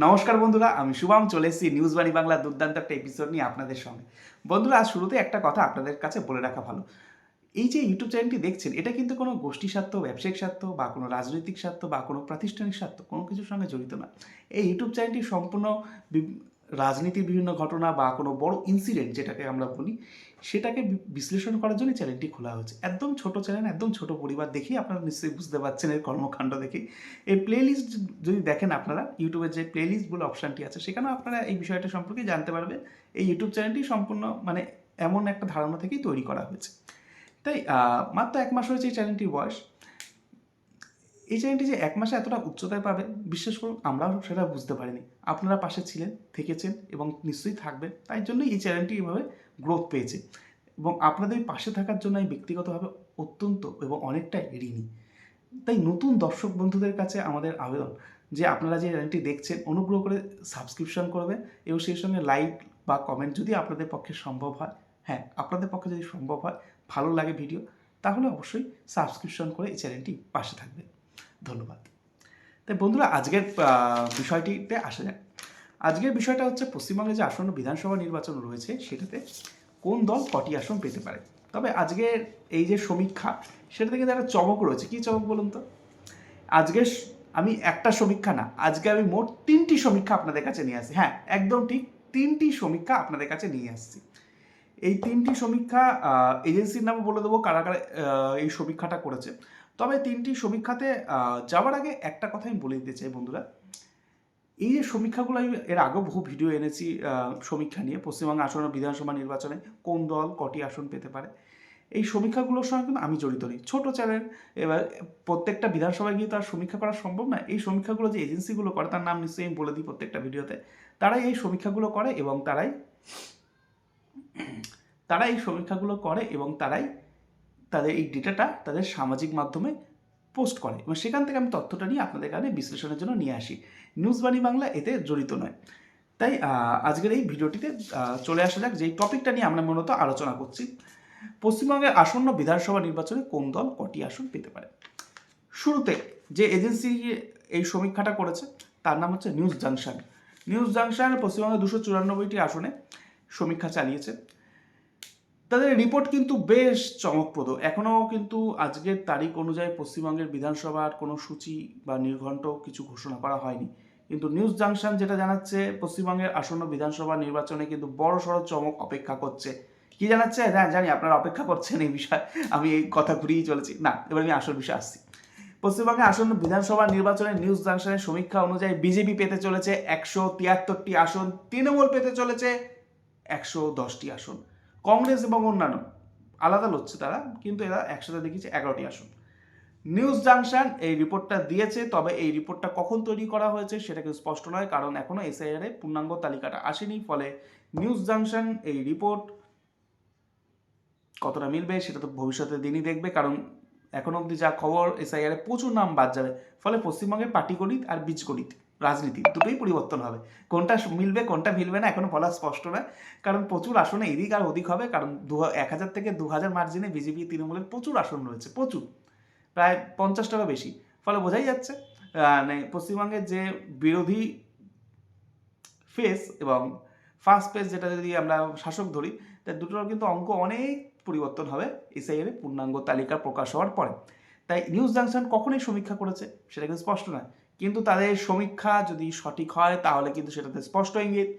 নমস্কার বন্ধুরা, আমি শুভম চলে এসেছি নিউজ বাণী বাংলার দুর্দান্ত একটা এপিসোড নিয়ে আপনাদের সঙ্গে। বন্ধুরা, আজ শুরুতে একটা কথা আপনাদের কাছে বলে রাখা ভালো। এই যে ইউটিউব চ্যানেলটি দেখছেন, এটা কিন্তু কোনো গোষ্ঠী স্বার্থ, ব্যবসায়িক স্বার্থ বা কোনো রাজনৈতিক স্বার্থ বা কোনো প্রাতিষ্ঠানিক স্বার্থ কোনো কিছুর সঙ্গে জড়িত না। এই ইউটিউব চ্যানেলটি সম্পূর্ণ রাজনীতির বিভিন্ন ঘটনা বা কোনো বড় ইনসিডেন্ট যেটাকে আমরা বলি, সেটাকে বিশ্লেষণ করার জন্য চ্যানেলটি খোলা হয়েছে। একদম ছোট চ্যানেল, একদম ছোট পরিবার দেখেই আপনারা নিশ্চয়ই বুঝতে পারছেন এর কর্মকাণ্ড দেখেই। এই প্লেলিস্ট যদি দেখেন আপনারা, ইউটিউবের যে প্লেলিস্ট বলে অপশানটি আছে, সেখানেও আপনারা এই বিষয়টা সম্পর্কে জানতে পারবেন। এই ইউটিউব চ্যানেলটি সম্পূর্ণ এমন একটা ধারণা থেকেই তৈরি করা হয়েছে। তাই মাত্র 1 মাস হয়েছে এই চ্যানেলটির বয়স। এই চ্যানেলটি যে 1 মাসে এতটা উচ্চতায় পাবে, বিশ্বাস করুন আমরাও সেটা বুঝতে পারিনি। আপনারা পাশে ছিলেন, থেকেছেন এবং নিশ্চয়ই থাকবেন। তাই জন্যই এই চ্যানেলটি এভাবে গ্রোথ পেয়েছে এবং আপনাদের পাশে থাকার জন্য আমি ব্যক্তিগতভাবে অত্যন্ত এবং অনেকটাই ঋণী। তাই নতুন দর্শক বন্ধুদের কাছে আমাদের আবেদন যে আপনারা যে চ্যানেলটি দেখছেন, অনুগ্রহ করে সাবস্ক্রিপশন করবেন এবং সেই সঙ্গে লাইক বা কমেন্ট যদি আপনাদের পক্ষে সম্ভব হয়, হ্যাঁ আপনাদের পক্ষে যদি সম্ভব হয়, ভালো লাগে ভিডিও, তাহলে অবশ্যই সাবস্ক্রিপশন করে এই চ্যানেলটি পাশে থাকবে। ধন্যবাদ। তাই বন্ধুরা, আজকের বিষয়টিতে আসা যাক। আজকের বিষয়টা হচ্ছে পশ্চিমবঙ্গে যে আসন্ন বিধানসভা নির্বাচন রয়েছে, সেটাতে কোন দল কটি আসন পেতে পারে। তবে আজকের এই যে সমীক্ষা, সেটা থেকে একটা চমক রয়েছে। কী চমক বলুন তো? আজকে আমি একটা সমীক্ষা না, আজকে আমি মোট 3টি সমীক্ষা আপনাদের কাছে নিয়ে আসছি। হ্যাঁ, একদম ঠিক, 3টি সমীক্ষা আপনাদের কাছে নিয়ে আসছি। এই 3টি সমীক্ষা এজেন্সির নামও বলে দেবো কারা কারা এই সমীক্ষাটা করেছে। তবে 3টি সমীক্ষাতে যাওয়ার আগে একটা কথা আমি বলে দিতে চাই বন্ধুরা। এই যে সমীক্ষাগুলো, আমি এর আগেও বহু ভিডিও এনেছি সমীক্ষা নিয়ে, পশ্চিমবঙ্গে আসন্ন বিধানসভা নির্বাচনে কোন দল কটি আসন পেতে পারে। এই সমীক্ষাগুলোর সঙ্গে কিন্তু আমি জড়িত নেই, ছোট চ্যানেল। এবার প্রত্যেকটা বিধানসভায় গিয়ে তার সমীক্ষা করা সম্ভব না। এই সমীক্ষাগুলো যে এজেন্সিগুলো করে, তার নাম নিশ্চয়ই আমি বলে দিই প্রত্যেকটা ভিডিওতে। তারাই এই সমীক্ষাগুলো করে এবং তারাই এই সমীক্ষাগুলো করে এবং তারাই তাদের এই ডেটাটা তাদের সামাজিক মাধ্যমে পোস্ট করে এবং সেখান থেকে আমি তথ্যটা নিয়ে আপনাদের কাছে বিশ্লেষণের জন্য নিয়ে আসি। নিউজ বাণী বাংলা এতে জড়িত নয়। তাই আজকের এই ভিডিওটিতে চলে আসা যাক, যেই টপিকটা নিয়ে আমরা মূলত আলোচনা করছি। পশ্চিমবঙ্গের আসন্ন বিধানসভা নির্বাচনে কোন দল কটি আসন পেতে পারে। শুরুতে যে এজেন্সি এই সমীক্ষাটা করেছে, তার নাম হচ্ছে নিউজ জাংশন। নিউজ জাংশন পশ্চিমবঙ্গের 294টি আসনে সমীক্ষা চালিয়েছে। তাদের রিপোর্ট কিন্তু বেশ চমকপ্রদ। এখনও কিন্তু আজকের তারিখ অনুযায়ী পশ্চিমবঙ্গের বিধানসভার কোনো সূচি বা নির্ঘণ্ট কিছু ঘোষণা করা হয়নি। কিন্তু নিউজ জাংশন যেটা জানাচ্ছে, পশ্চিমবঙ্গের আসন্ন বিধানসভা নির্বাচনে কিন্তু বড় সড়ো চমক অপেক্ষা করছে। কি জানাচ্ছে? হ্যাঁ জানি আপনারা অপেক্ষা করছেন এই বিষয়ে, আমি এই কথা ঘুরিয়েই চলেছি না। এবার আমি আসল বিষয়ে আসছি। পশ্চিমবঙ্গে আসন্ন বিধানসভা নির্বাচনে নিউজ জাংশনের সমীক্ষা অনুযায়ী বিজেপি পেতে চলেছে 173টি আসন, তৃণমূল পেতে চলেছে 110টি আসন, কংগ্রেস এবং অন্যান্য আলাদা লড়ছে তারা, কিন্তু এরা একসাথে দেখিয়েছে 11টি আসন। নিউজ জাংশন এই রিপোর্টটা দিয়েছে, তবে এই রিপোর্টটা কখন তৈরি করা হয়েছে সেটা কিন্তু স্পষ্ট নয়, কারণ এখনও এসআইআর এর পূর্ণাঙ্গ তালিকাটা আসেনি। ফলে নিউজ জাংশন এই রিপোর্ট কতটা মিলবে সেটা তো ভবিষ্যতের দিনই দেখবে, কারণ এখন অবধি যা খবর, এসআইআর এ প্রচুর নাম বাদ যাবে। ফলে পশ্চিমবঙ্গের পাটিগণিত আর বীজগণিত রাজনীতি দুটোই পরিবর্তন হবে। কোনটা মিলবে কোনটা মিলবে না এখনো বলা স্পষ্ট নয়, কারণ প্রচুর আসনে এদিক আর ওদিক হবে। কারণ 1000 থেকে 2000 মার্জিনে বিজেপি তৃণমূলের প্রচুর আসন রয়েছে, প্রচুর, প্রায় 50টারও বেশি। ফলে বোঝাই যাচ্ছে পশ্চিমবঙ্গের যে বিরোধী ফেস এবং ফার্স্ট ফেস, যেটা যদি আমরা শাসক ধরি, তাই দুটোর কিন্তু অঙ্ক অনেক পরিবর্তন হবে এসআইআর পূর্ণাঙ্গ তালিকা প্রকাশ হওয়ার পরে। তাই নিউজ জাংশন কখনই সমীক্ষা করেছে সেটা কিন্তু স্পষ্ট নয়, কিন্তু তাদের সমীক্ষা যদি সঠিক হয় তাহলে কিন্তু সেটাতে স্পষ্ট ইঙ্গিত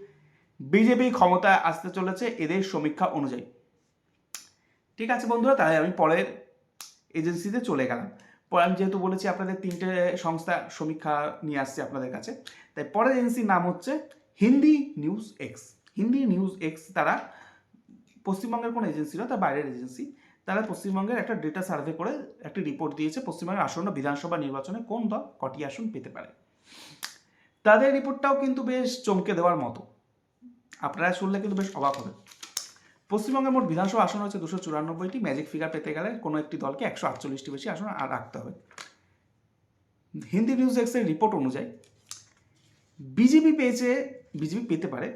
বিজেপি ক্ষমতায় আসতে চলেছে এদের সমীক্ষা অনুযায়ী। ঠিক আছে বন্ধুরা, তাই আমি পরের এজেন্সিতে চলে গেলাম। পরে আমি যেহেতু বলেছি আপনাদের 3টে সংস্থা সমীক্ষা নিয়ে আসছে আপনাদের কাছে, তাই পরের এজেন্সির নাম হচ্ছে Hindi news x. Hindi news x তারা পশ্চিমবঙ্গের কোনো এজেন্সি নয়, তার বাইরের এজেন্সি। তারা পশ্চিমবঙ্গের একটা ডেটা সার্ভে করে একটি রিপোর্ট দিয়েছে পশ্চিমবঙ্গের আসন্ন বিধানসভা নির্বাচনে কোন দল কটি আসন পেতে পারে। তাদের রিপোর্টটাও কিন্তু বেশ চমকে দেওয়ার মতো, আপনারা শুনলে কিন্তু বেশ অবাক হবে। পশ্চিমবঙ্গের মোট বিধানসভা আসন হচ্ছে 294টি। ম্যাজিক ফিগার পেতে গেলে কোনো একটি দলকে 148টি বেশি আসন আর রাখতে হবে। হিন্দি নিউজ এক্সের রিপোর্ট অনুযায়ী বিজেপি পেতে পারে,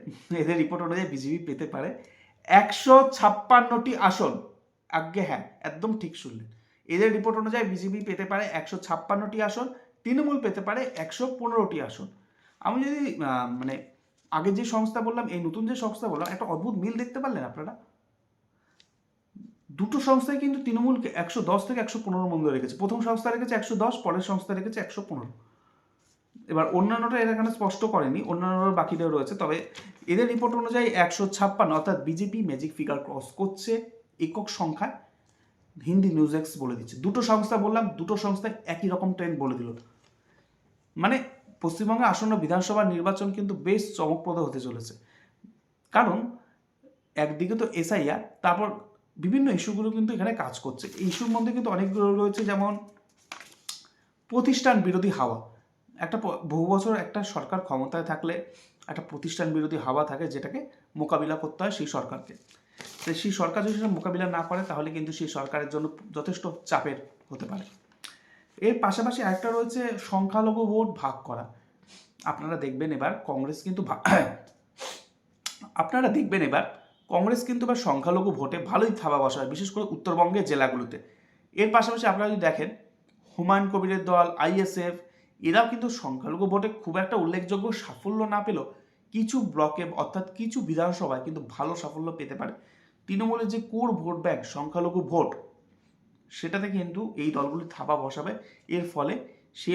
এদের রিপোর্ট অনুযায়ী বিজেপি পেতে পারে 156টি আসন। আজ্ঞে হ্যাঁ, একদম ঠিক শুনলেন। এদের রিপোর্ট অনুযায়ী বিজেপি পেতে পারে 156টি আসন, তৃণমূল পেতে পারে 115টি আসন। আমি যদি মানে আগে যে সংস্থা বললাম, এই নতুন যে সংস্থা বললাম, একটা অদ্ভুত মিল দেখতে পারলেন আপনারা। দুটো সংস্থায় কিন্তু তৃণমূলকে 110 থেকে 115 মধ্যে রেখেছে। প্রথম সংস্থা রেখেছে 110, পরের সংস্থা রেখেছে 115। এবার অন্যান্যটা এর এখানে স্পষ্ট করেনি, অন্যান্য বাকিটাও রয়েছে। তবে এদের রিপোর্ট অনুযায়ী 156, অর্থাৎ বিজেপি ম্যাজিক ফিগার ক্রস করছে একক সংখ্যায়। হিন্দি নিউজ এক্স বলে দিচ্ছে। দুটো সংস্থা বললাম, দুটো সংস্থায় একই রকম ট্রেন্ড বলে দিল। মানে পশ্চিমবঙ্গে আসন্ন বিধানসভা নির্বাচন কিন্তু বেশ চমকপ্রদ হতে চলেছে। কারণ একদিকে তো এসআইআর, তারপর বিভিন্ন ইস্যুগুলো কিন্তু এখানে কাজ করছে। এই ইস্যুর মধ্যে কিন্তু অনেকগুলো রয়েছে, যেমন প্রতিষ্ঠান বিরোধী হাওয়া। একটা বহু বছর একটা সরকার ক্ষমতায় থাকলে একটা প্রতিষ্ঠান বিরোধী হাওয়া থাকে, যেটাকে মোকাবিলা করতে হয় সেই সরকারকে। তো সেই সরকার যদি সেটা মোকাবিলা না করে, তাহলে কিন্তু সেই সরকারের জন্য যথেষ্ট চাপের হতে পারে। এর পাশাপাশি আরেকটা রয়েছে সংখ্যালঘু ভোট ভাগ করা। আপনারা দেখবেন এবার কংগ্রেস কিন্তু সংখ্যালঘু ভোটে ভালোই থাবা বসায়, বিশেষ করে উত্তরবঙ্গের জেলাগুলোতে। এর পাশাপাশি আপনারা যদি দেখেন, হুমায়ুন কবিরের দল, আইএসএফ, এরাও কিন্তু সংখ্যালঘু ভোটে খুব একটা উল্লেখযোগ্য সাফল্য না পেলেও কিছু ব্লকে, অর্থাৎ কিছু বিধানসভায় কিন্তু ভালো সাফল্য পেতে পারে। তৃণমূলের যে কোর ভোট ব্যাংক সংখ্যালঘু ভোট, সেটাতে কিন্তু এই দলগুলি থাবা বসাবে। এর ফলে সে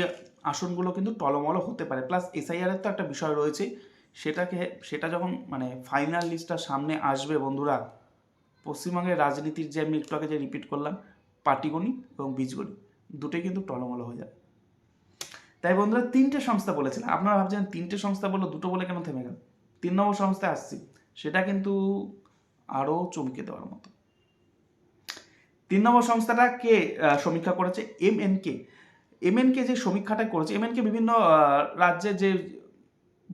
আসনগুলো কিন্তু টলমল হতে পারে। প্লাস এসআইআরের তো একটা বিষয় রয়েছে, সেটা যখন মানে ফাইনাল লিস্টটা সামনে আসবে বন্ধুরা, পশ্চিমবঙ্গের রাজনীতির যে আমি একটু আগে যে রিপিট করলাম, পাটিগণিত এবং বীজগণিত দুটোই কিন্তু টলমল হয়ে যাবে। তাই বন্ধুরা, 3টে সংস্থা বলেছিলাম। আপনারা ভাবছেন 3টে সংস্থা বললো, দুটো বলে কেন থেমে গেল? 3 নম্বর সংস্থায় আসছি, সেটা কিন্তু আরও চমকে দেওয়ার মতো। 3 নম্বর সংস্থাটা কে সমীক্ষা করেছে? এমএনকে যে সমীক্ষাটা করেছে, এমএনকে বিভিন্ন রাজ্যে যে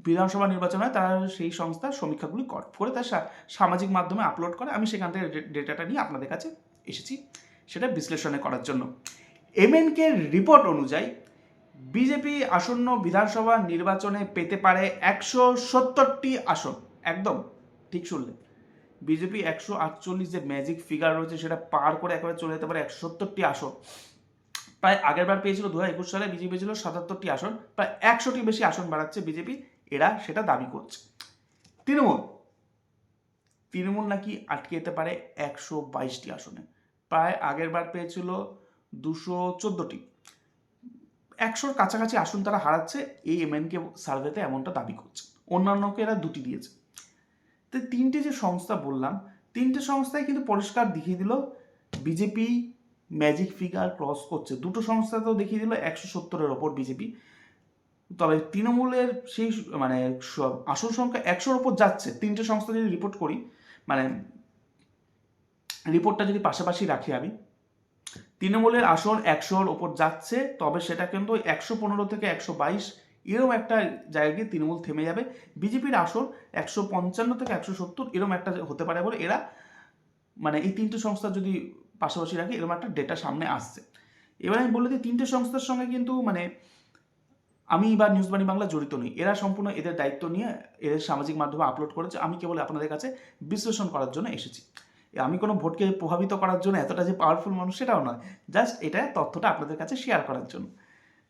বিধানসভা নির্বাচন হয়, তারা সেই সংস্থা সমীক্ষাগুলি করে তার সামাজিক মাধ্যমে আপলোড করে। আমি সেখান থেকে ডেটাটা নিয়ে আপনাদের কাছে এসেছি সেটা বিশ্লেষণে করার জন্য। এমএনকে রিপোর্ট অনুযায়ী বিজেপি আসন্ন বিধানসভা নির্বাচনে পেতে পারে 170টি আসন। একদম ঠিক শুনলেন, বিজেপি 148 যে ম্যাজিক ফিগার রয়েছে সেটা পার করে একেবারে চলে যেতে পারে 170টি আসন। প্রায় আগেরবার পেয়েছিল 2021 সালে বিজেপি পেয়েছিল 77টি আসন, প্রায় 100টি বেশি আসন বাড়াচ্ছে বিজেপি, এরা সেটা দাবি করছে। তৃণমূল নাকি আটকে যেতে পারে 122টি আসনে, প্রায় আগেরবার পেয়েছিল 214টি। 100-র কাছাকাছি আসন তারা হারাচ্ছে, এই এমএনকে সার্ভেতে এমনটা দাবি করছে। অন্যান্যকে এরা 2টি দিয়েছে। তো 3টে যে সংস্থা বললাম, 3টে সংস্থায় কিন্তু পরিষ্কার দেখিয়ে দিল বিজেপি ম্যাজিক ফিগার ক্রস করছে। দুটো সংস্থা তো দেখিয়ে দিল 170-এর ওপর বিজেপি। তবে তৃণমূলের সেই মানে আসন সংখ্যা 100-র ওপর যাচ্ছে। 3টে সংস্থা যদি রিপোর্ট করি, মানে রিপোর্টটা যদি পাশাপাশি রাখি আমি, তৃণমূলের আসন 100-র ওপর যাচ্ছে, তবে সেটা কিন্তু 115 থেকে 122 এরকম একটা জায়গায় তৃণমূল থেমে যাবে। বিজেপির আসন 155 থেকে 170 এরকম একটা হতে পারে বলে এরা, মানে এই 3টে সংস্থা যদি পাশাপাশি রাখি, এরকম একটা ডেটা সামনে আসছে। এবার আমি বলে দিই, 3টে সংস্থার সঙ্গে কিন্তু মানে আমি বা নিউজ বাণী বাংলা জড়িত নেই। এরা সম্পূর্ণ এদের দায়িত্ব নিয়ে এদের সামাজিক মাধ্যমে আপলোড করেছে। আমি কেবল আপনাদের কাছে বিশ্লেষণ করার জন্য এসেছি। আমি কোনো ভোটকে প্রভাবিত করার জন্য এতটা যে পাওয়ারফুল মানুষ সেটাও নয়, জাস্ট এটা তথ্যটা আপনাদের কাছে শেয়ার করার জন্য।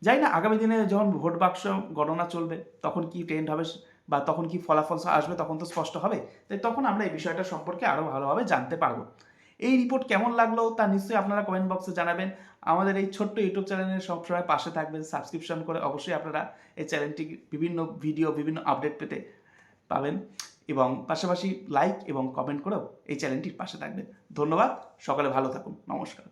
জানি না আগামী দিনে যখন ভোট বাক্স গণনা চলবে, তখন কি ট্রেন্ড হবে বা তখন কি ফলাফল আসবে, তখন তো স্পষ্ট হবে। তাই তখন আমরা এই বিষয়টা সম্পর্কে আরও ভালোভাবে জানতে পারবো। এই রিপোর্ট কেমন লাগলো তা নিশ্চয়ই আপনারা কমেন্ট বক্সে জানাবেন। আমাদের এই ছোট্ট ইউটিউব চ্যানেলের সবসময় পাশে থাকবেন, সাবস্ক্রিপশন করে অবশ্যই আপনারা এই চ্যানেলটি বিভিন্ন ভিডিও, বিভিন্ন আপডেট পেতে পাবেন, এবং পাশাপাশি লাইক এবং কমেন্ট করেও এই চ্যানেলটির পাশে থাকবেন। ধন্যবাদ, সকলে ভালো থাকুন, নমস্কার।